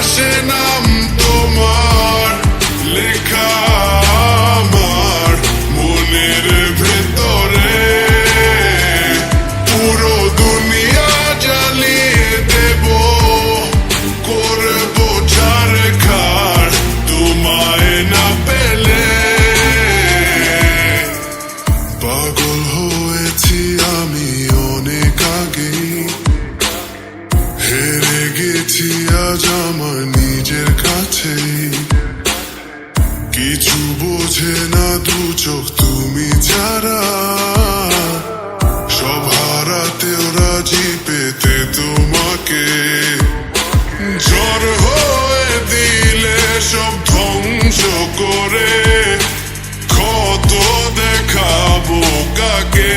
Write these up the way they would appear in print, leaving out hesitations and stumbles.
নিঃশ্বাসে নাম তোমার লেখা আমার মনের ভেতরে, পুরো দুনিয়া জ্বালিয়ে দেব, করবো ছারখার তোমায় না পেলে। পাগল হয়েছি আমি অনেক আগেই, হেরে গেছি আজ আমার নিজের কাছেই। কিছু বোঝে না দু চোখ তুমি ছাড়া, সব হারাতেও রাজি পেতে তোমাকে। ঝড় হয়ে দিলে সব ধ্বংস করে, ক্ষত দেখাবো কাকে।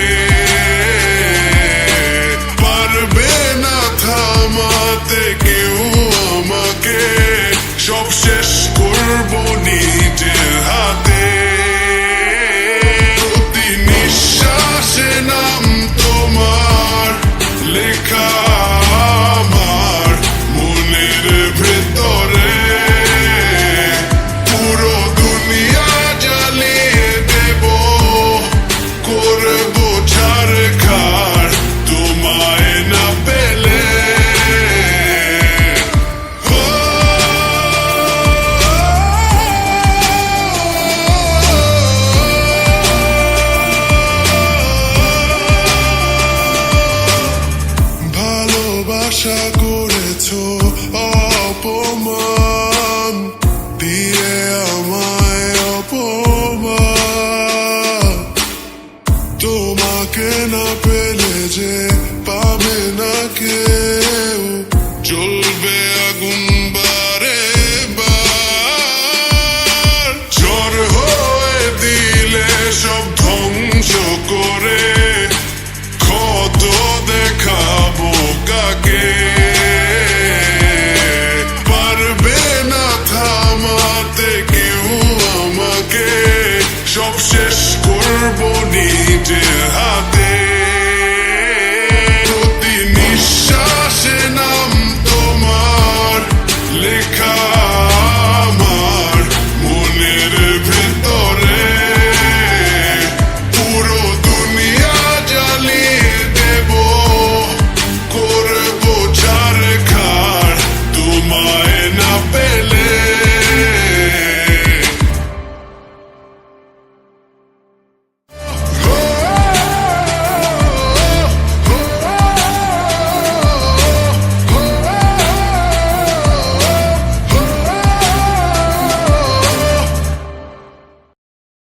পারবে না থামাতে কেউ আমাকে, সব শেষ করবো নিজের হাতে। প্রতি নিঃশ্বাসে নাম তোমার লেখা আমার মনের ভেতরে, পুরো দুনিয়া জ্বালিয়ে দেব, করবো ছারখার তোমায় না পেলে। ভালোবাসা করেছো অপমান দিয়ে আমায় অপমান, তোমাকে না পেলে যে পাবে না কেউ, জ্বলবে আগুন বারে বার। ঝড় হয়ে দিলে সব ধ্বংস করে, ক্ষত দেখাবো কাকে। পারবে না থামাতে কেউ আমাকে, সব শেষ করবো নিজের হাতে।